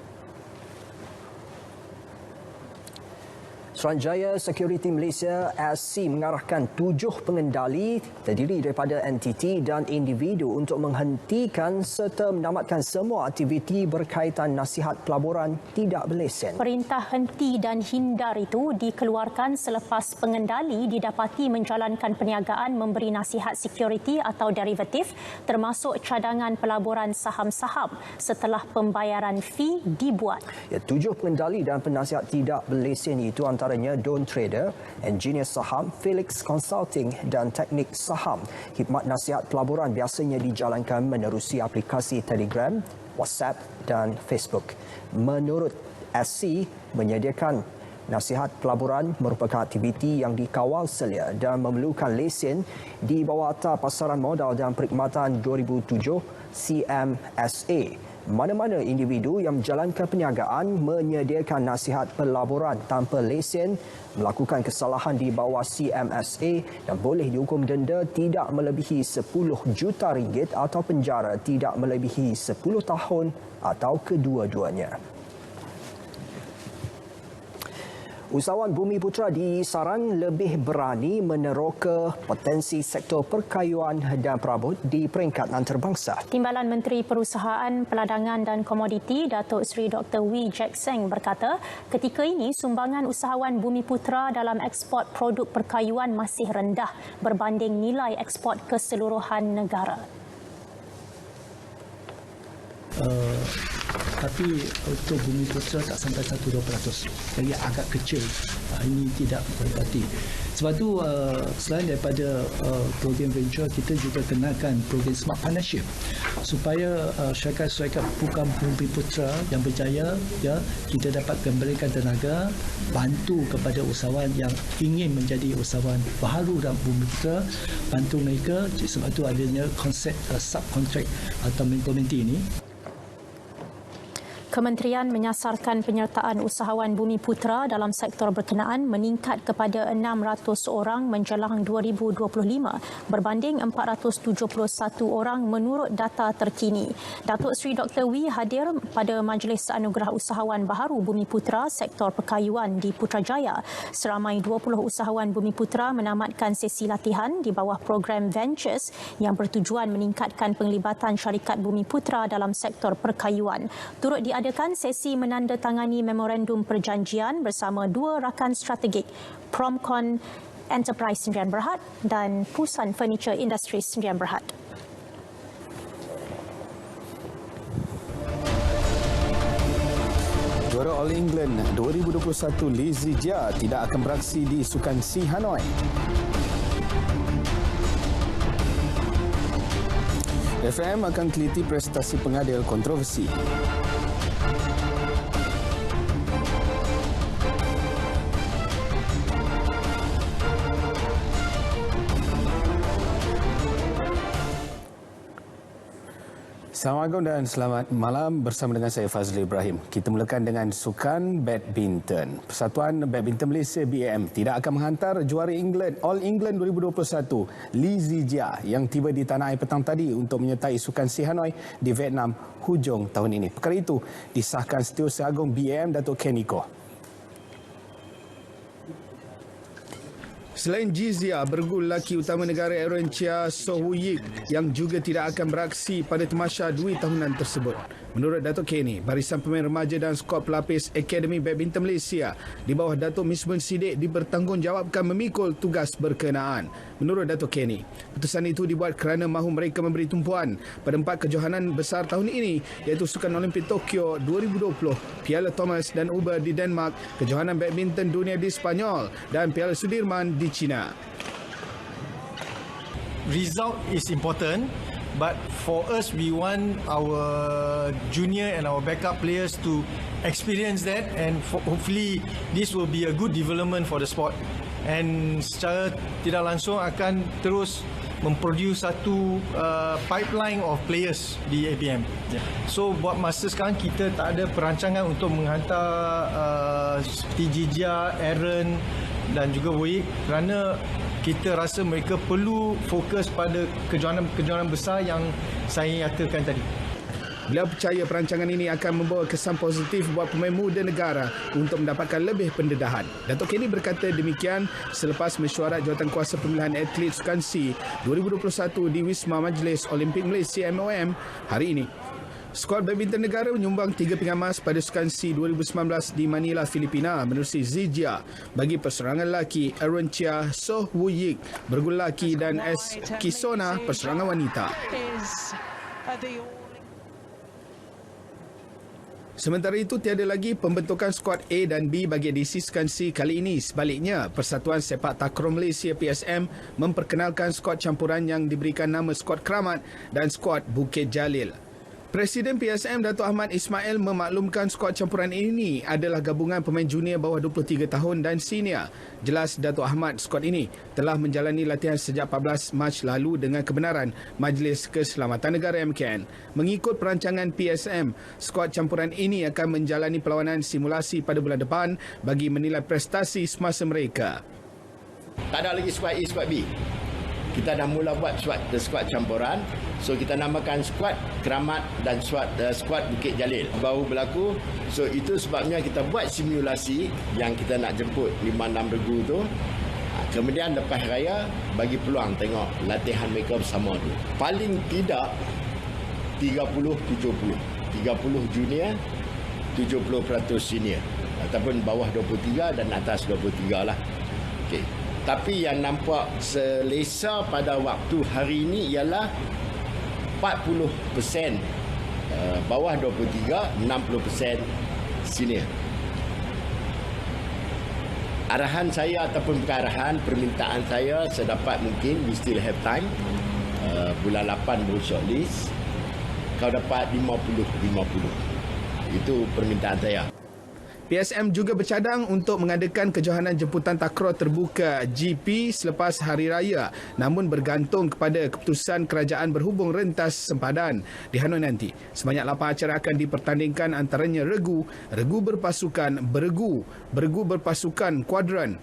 Suruhanjaya Security Malaysia SC mengarahkan 7 pengendali terdiri daripada entiti dan individu untuk menghentikan serta menamatkan semua aktiviti berkaitan nasihat pelaburan tidak berlesen. Perintah henti dan hindar itu dikeluarkan selepas pengendali didapati menjalankan perniagaan memberi nasihat security atau derivatif termasuk cadangan pelaburan saham-saham setelah pembayaran fee dibuat. 7 pengendali dan penasihat tidak berlesen itu antaranya Don Trader, Engineer Saham, Felix Consulting dan Teknik Saham. Khidmat nasihat pelaburan biasanya dijalankan menerusi aplikasi Telegram, WhatsApp dan Facebook. Menurut SC, menyediakan nasihat pelaburan merupakan aktiviti yang dikawal selia dan memerlukan lesen di bawah Akta Pasaran Modal dan Perkhidmatan 2007 CMSA. Mana-mana individu yang menjalankan perniagaan menyediakan nasihat pelaburan tanpa lesen melakukan kesalahan di bawah CMSA dan boleh dihukum denda tidak melebihi 10 juta ringgit atau penjara tidak melebihi 10 tahun atau kedua-duanya. Usahawan Bumiputera di Sarang lebih berani meneroka potensi sektor perkayuan dan perabot di peringkat antarabangsa. Timbalan Menteri Perusahaan, Peladangan dan Komoditi Datuk Seri Dr. Wee Jack Seng berkata, ketika ini sumbangan usahawan Bumiputera dalam ekspor produk perkayuan masih rendah berbanding nilai ekspor keseluruhan negara. Tapi untuk Bumiputera tak sampai 1-2%. Jadi agak kecil. Ini tidak berarti. Sebab tu selain daripada program venture, kita juga kenakan program Smart Partnership supaya syarikat-syarikat bukan Bumiputera yang berjaya, ya, kita dapat memberikan tenaga bantu kepada usahawan yang ingin menjadi usahawan baharu dalam Bumiputera, bantu mereka. Sebab tu adanya konsep subcontract atau mentor-mentee ini. Kementerian menyasarkan penyertaan usahawan Bumi Putra dalam sektor berkenaan meningkat kepada 600 orang menjelang 2025 berbanding 471 orang menurut data terkini. Datuk Seri Dr. Wee hadir pada Majlis Anugerah Usahawan Baharu Bumi Putra sektor perkayuan di Putrajaya. Seramai 20 usahawan Bumi Putra menamatkan sesi latihan di bawah program Ventures yang bertujuan meningkatkan penglibatan syarikat Bumi Putra dalam sektor perkayuan. Turut diadakan sesi menandatangani memorandum perjanjian bersama dua rakan strategik, Promcon Enterprise Sdn Bhd dan Pusan Furniture Industries Sdn Bhd. Juara All England 2021 Lee Zijia tidak akan beraksi di Sukan Si Hanoi. FM akan teliti prestasi pengadil kontroversi. Assalamualaikum dan selamat malam bersama dengan saya Fazli Ibrahim. Kita mulakan dengan sukan badminton. Persatuan Badminton Malaysia BAM tidak akan menghantar juara England All England 2021 Lee Zijia yang tiba di tanah air petang tadi untuk menyertai sukan Si Hanoi di Vietnam hujung tahun ini. Perkara itu disahkan Setiausaha Agung BAM Datuk Ken Iko. Selain Jizia, bergul lelaki utama negara Aaron Chia So Woo Yik yang juga tidak akan beraksi pada Tamasya Dwi tahunan tersebut. Menurut Datuk Kenny, barisan pemain remaja dan skuad pelapis Akademi Badminton Malaysia di bawah Datuk Misbun Siddiq dipertanggungjawabkan memikul tugas berkenaan. Menurut Datuk Kenny, putusan itu dibuat kerana mahu mereka memberi tumpuan pada 4 kejohanan besar tahun ini iaitu Sukan Olimpik Tokyo 2020, Piala Thomas dan Uber di Denmark, kejohanan badminton dunia di Spanyol dan Piala Sudirman di China. Result is important, but for us we want our junior and our backup players to experience that, and hopefully this will be a good development for the sport, and secara tidak langsung akan terus memproduce satu pipeline of players di ABM. So buat masa sekarang kita tak ada perancangan untuk menghantar seperti Jijia, Aaron dan juga Wei kerana kita rasa mereka perlu fokus pada kejohanan besar yang saya nyatakan tadi. Beliau percaya perancangan ini akan membawa kesan positif buat pemain muda negara untuk mendapatkan lebih pendedahan. Datuk Kenny berkata demikian selepas mesyuarat Jawatankuasa Pemilihan Atlet Sukan Si 2021 di Wisma Majlis Olimpik Malaysia MOM hari ini. Skuad badminton negara menyumbang 3 pingat emas pada Sukan Si 2019 di Manila, Filipina menerusi Zijia bagi perseorangan lelaki Aaron Chia So Woo Yik bergul lelaki dan S. Kisona perseorangan wanita. Sementara itu, tiada lagi pembentukan skuad A dan B bagi edisi Sukan Si kali ini. Sebaliknya, Persatuan Sepak Takraw Malaysia PSM memperkenalkan skuad campuran yang diberikan nama skuad Keramat dan skuad Bukit Jalil. Presiden PSM Datuk Ahmad Ismail memaklumkan skuad campuran ini adalah gabungan pemain junior bawah 23 tahun dan senior. Jelas Datuk Ahmad, skuad ini telah menjalani latihan sejak 14 Mac lalu dengan kebenaran Majlis Keselamatan Negara MKN. Mengikut perancangan PSM, skuad campuran ini akan menjalani perlawanan simulasi pada bulan depan bagi menilai prestasi semasa mereka. Tak ada lagi skuad A, skuad B. Kita dah mula buat skuad campuran. So kita namakan skuad Keramat dan skuad Bukit Jalil baru berlaku. So itu sebabnya kita buat simulasi yang kita nak jemput 5-6 regu tu. Kemudian lepas raya bagi peluang tengok latihan mereka bersama tu. Paling tidak 30-70. 30 junior, 70% senior. Ataupun bawah 23 dan atas 23 lah. Okey. Tapi yang nampak selesa pada waktu hari ini ialah 40% bawah 23, 60% senior. Arahan saya ataupun bukan arahan, permintaan saya sedapat mungkin, we still have time, bulan 8 baru shortlist, kau dapat 50-50. Itu permintaan saya. PSM juga bercadang untuk mengadakan kejohanan jemputan takraw terbuka GP selepas Hari Raya, namun bergantung kepada keputusan kerajaan berhubung rentas sempadan. Di Hanoi nanti, sebanyak 8 acara akan dipertandingkan, antaranya regu berpasukan beregu berpasukan kuadran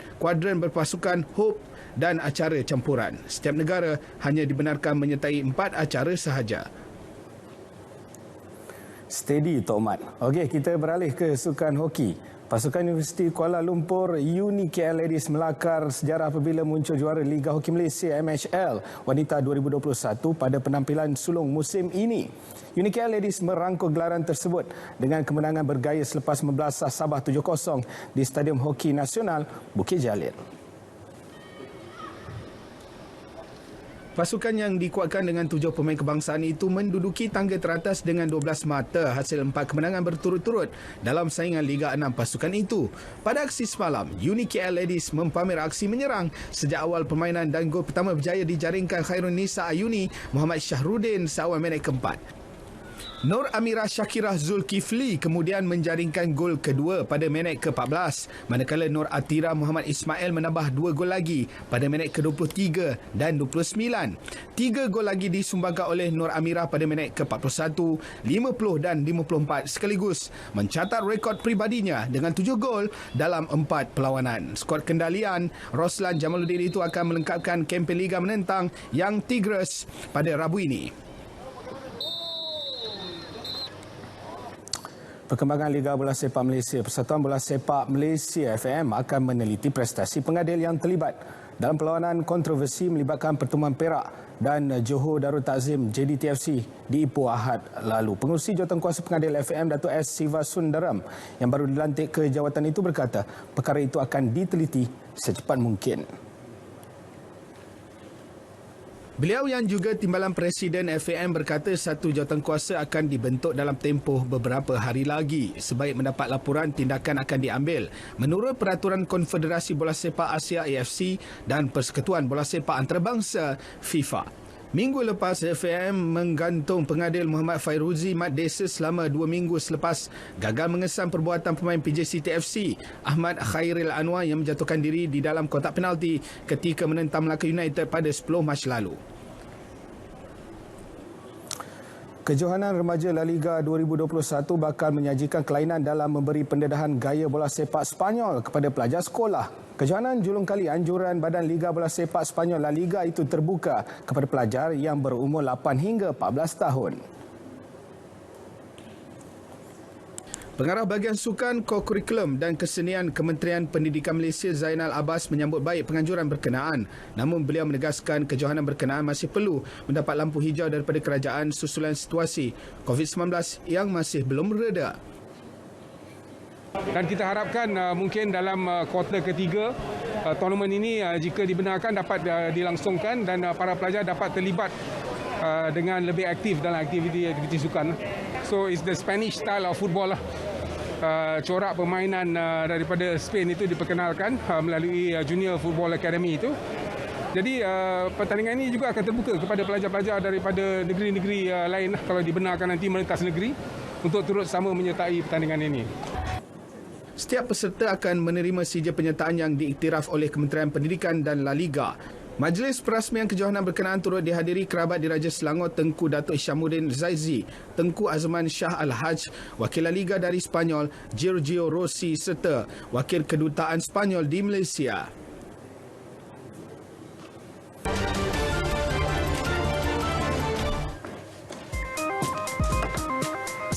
berpasukan hope dan acara campuran. Setiap negara hanya dibenarkan menyertai 4 acara sahaja. Steady Tok Mat. Okey, kita beralih ke sukan hoki. Pasukan Universiti Kuala Lumpur UniKL Ladies melakar sejarah apabila muncul juara Liga Hoki Malaysia MHL Wanita 2021 pada penampilan sulung musim ini. UniKL Ladies merangkul gelaran tersebut dengan kemenangan bergaya selepas membelasah Sabah 7-0 di Stadium Hoki Nasional Bukit Jalil. Pasukan yang dikuatkan dengan 7 pemain kebangsaan itu menduduki tangga teratas dengan 12 mata hasil 4 kemenangan berturut-turut dalam saingan Liga 6 pasukan itu. Pada aksi semalam, UniKL Ladies mempamer aksi menyerang sejak awal permainan dan gol pertama berjaya dijaringkan Khairun Nisa Ayuni Muhammad Syahrudin seawal minit keempat. Nur Amira Syakirah Zulkifli kemudian menjaringkan gol kedua pada minit ke-14, manakala Nur Atira Muhammad Ismail menambah 2 gol lagi pada minit ke-23 dan 29. 3 gol lagi disumbangkan oleh Nur Amira pada minit ke-41, 50 dan 54 sekaligus mencatat rekod pribadinya dengan 7 gol dalam 4 perlawanan. Skuad kendalian Roslan Jamaluddin itu akan melengkapkan kempen Liga menentang Young Tigers pada Rabu ini. Perkembangan Liga Bola Sepak Malaysia. Persatuan Bola Sepak Malaysia FM akan meneliti prestasi pengadil yang terlibat dalam perlawanan kontroversi melibatkan Pertubuhan Perak dan Johor Darul Takzim JDTFC di Ipoh Ahad lalu. Pengerusi Jawatankuasa Pengadil FM Datuk S. Siva Sundaram yang baru dilantik ke jawatan itu berkata perkara itu akan diteliti secepat mungkin. Beliau yang juga timbalan Presiden FAM berkata satu jawatankuasa akan dibentuk dalam tempoh beberapa hari lagi. Sebaik mendapat laporan, tindakan akan diambil menurut Peraturan Konfederasi Bola Sepak Asia AFC dan Persekutuan Bola Sepak Antarabangsa FIFA. Minggu lepas, FAM menggantung pengadil Muhammad Fairuzi Mat Desa selama 2 minggu selepas gagal mengesan perbuatan pemain PJCT FC Ahmad Khairil Anwar yang menjatuhkan diri di dalam kotak penalti ketika menentang Melaka United pada 10 Mac lalu. Kejohanan Remaja La Liga 2021 bakal menyajikan kelainan dalam memberi pendedahan gaya bola sepak Sepanyol kepada pelajar sekolah. Kejohanan julung kali anjuran Badan Liga Bola Sepak Sepanyol La Liga itu terbuka kepada pelajar yang berumur 8 hingga 14 tahun. Pengarah Bahagian Sukan, Kokurikulum dan Kesenian Kementerian Pendidikan Malaysia Zainal Abbas menyambut baik penganjuran berkenaan. Namun beliau menegaskan kejohanan berkenaan masih perlu mendapat lampu hijau daripada kerajaan susulan situasi COVID-19 yang masih belum reda. Dan kita harapkan mungkin dalam kuarter ketiga tournament ini jika dibenarkan dapat dilangsungkan dan para pelajar dapat terlibat dengan lebih aktif dalam aktiviti sukan. So it's the Spanish style of football lah. Corak permainan daripada Spain itu diperkenalkan melalui Junior Football Academy itu. Jadi pertandingan ini juga akan terbuka kepada pelajar-pelajar daripada negeri-negeri lain kalau dibenarkan nanti merentas negeri untuk turut sama menyertai pertandingan ini. Setiap peserta akan menerima sijil penyertaan yang diiktiraf oleh Kementerian Pendidikan dan La Liga. Majlis perasmian kejohanan berkenaan turut dihadiri kerabat Diraja Selangor Tengku Datuk Isyamuddin Zaizi, Tengku Azman Shah Al-Haj, Wakil La Liga dari Spanyol Giorgio Rossi serta Wakil Kedutaan Spanyol di Malaysia.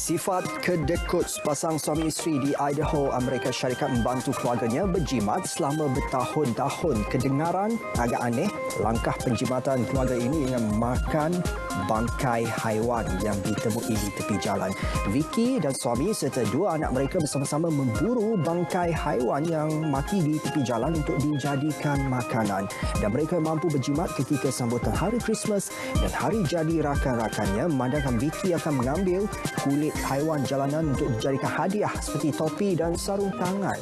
Sifat kedekut sepasang suami isteri di Idaho, Amerika Syarikat membantu keluarganya berjimat selama bertahun-tahun. Kedengaran agak aneh, langkah penjimatan keluarga ini dengan makan bangkai haiwan yang ditemui di tepi jalan. Vicky dan suami serta 2 anak mereka bersama-sama memburu bangkai haiwan yang mati di tepi jalan untuk dijadikan makanan. Dan mereka mampu berjimat ketika sambutan Hari Christmas dan hari jadi rakan-rakannya. Memandangkan Vicky akan mengambil kulit haiwan jalanan untuk dijadikan hadiah seperti topi dan sarung tangan.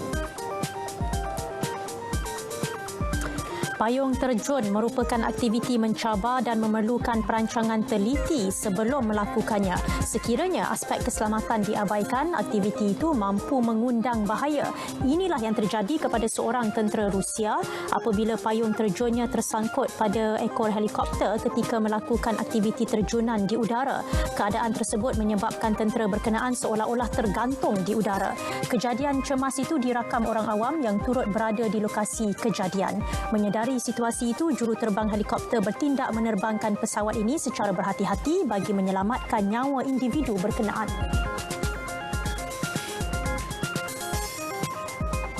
Payung terjun merupakan aktiviti mencabar dan memerlukan perancangan teliti sebelum melakukannya. Sekiranya aspek keselamatan diabaikan, aktiviti itu mampu mengundang bahaya. Inilah yang terjadi kepada seorang tentera Rusia apabila payung terjunnya tersangkut pada ekor helikopter ketika melakukan aktiviti terjunan di udara. Keadaan tersebut menyebabkan tentera berkenaan seolah-olah tergantung di udara. Kejadian cemas itu dirakam orang awam yang turut berada di lokasi kejadian. Menyedari situasi itu, juruterbang helikopter bertindak menerbangkan pesawat ini secara berhati-hati bagi menyelamatkan nyawa individu berkenaan.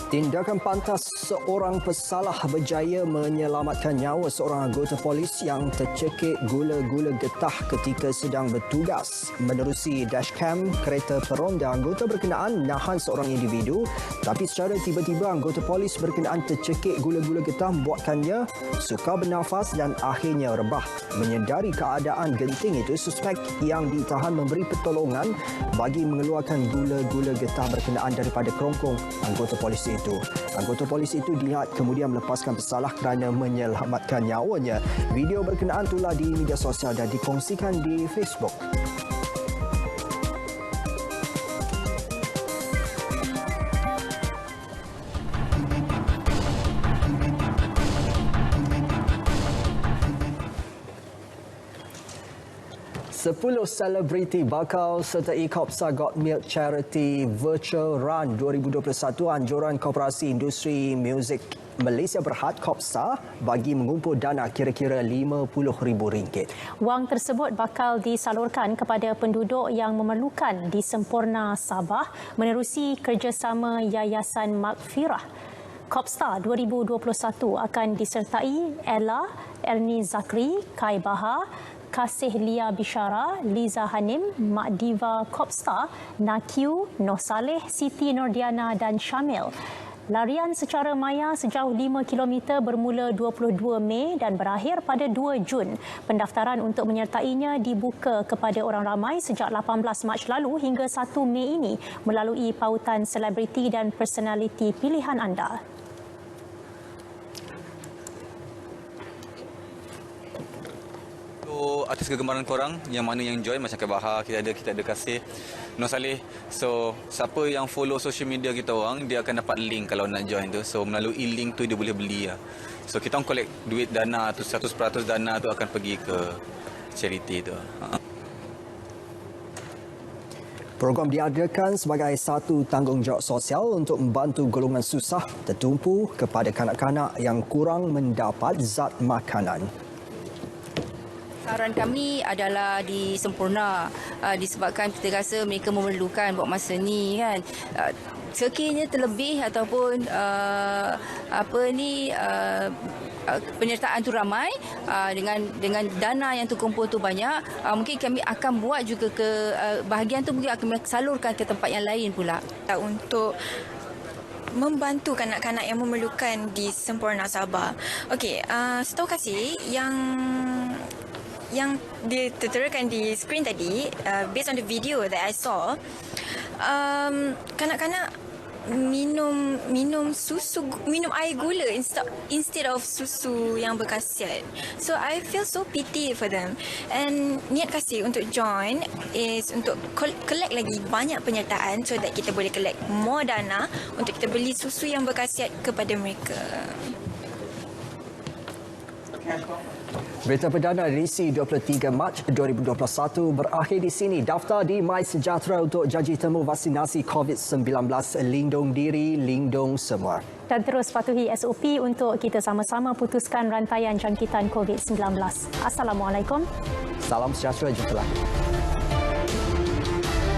Tindakan pantas seorang pesalah berjaya menyelamatkan nyawa seorang anggota polis yang tercekik gula-gula getah ketika sedang bertugas. Menerusi dashcam kereta peronda, anggota berkenaan nahan seorang individu, tapi secara tiba-tiba anggota polis berkenaan tercekik gula-gula getah membuatkannya sukar bernafas dan akhirnya rebah. Menyedari keadaan genting itu, suspek yang ditahan memberi pertolongan bagi mengeluarkan gula-gula getah berkenaan daripada kerongkong anggota polis itu. Anggota polis itu dilihat kemudian melepaskan pesalah kerana menyelamatkan nyawanya. Video berkenaan tular di media sosial dan dikongsikan di Facebook. Sepuluh selebriti bakal sertai Kopsa Got Milk Charity Virtual Run 2021. Anjuran Koperasi Industri Muzik Malaysia Berhad Kopsa bagi mengumpul dana kira-kira RM50,000. Wang tersebut bakal disalurkan kepada penduduk yang memerlukan di Sempurna Sabah menerusi kerjasama Yayasan Maghfirah. Kopstar 2021 akan disertai Ella, Ernie Zakri, Kai Bahar, Kasih Lia Bishara, Liza Hanim, Mak Diva Kopstar, Nakiu, Noh Saleh, Siti Nordiana dan Syamil. Larian secara maya sejauh 5 km bermula 22 Mei dan berakhir pada 2 Jun. Pendaftaran untuk menyertainya dibuka kepada orang ramai sejak 18 Mac lalu hingga 1 Mei ini melalui pautan selebriti dan personaliti pilihan anda. Artis kegemaran korang yang mana yang join macam Kai Bahar, kita ada Kasih, Noh Saleh. So siapa yang follow social media kita orang, dia akan dapat link kalau nak join tu. So melalui link tu dia boleh beli lah. So kita orang collect duit dana tu, 100% dana tu akan pergi ke charity tu. Program diadakan sebagai satu tanggungjawab sosial untuk membantu golongan susah tertumpu kepada kanak-kanak yang kurang mendapat zat makanan. Saran kami adalah disempurna disebabkan kita rasa mereka memerlukan buat masa ni kan. Sekiranya terlebih ataupun penyertaan tu ramai dengan dana yang terkumpul tu banyak, mungkin kami akan buat juga ke bahagian tu mungkin akan salurkan ke tempat yang lain pula untuk membantu kanak-kanak yang memerlukan di Sempurna Sabah. Okey, setahu Kasih yang diterterakan di skrin tadi, based on the video that I saw, kanak-kanak minum susu, minum air gula instead of susu yang berkhasiat. So I feel so pity for them. And niat Kasih untuk join is untuk collect lagi banyak penyertaan so that kita boleh collect more dana untuk kita beli susu yang berkhasiat kepada mereka. Berita perdana edisi 23 Mac 2021 berakhir di sini. Daftar di MySejahtera untuk janji temu vaksinasi COVID-19. Lindung diri, lindung semua. Dan terus patuhi SOP untuk kita sama-sama putuskan rantaian jangkitan COVID-19. Assalamualaikum. Salam sejahtera, jumpa lagi.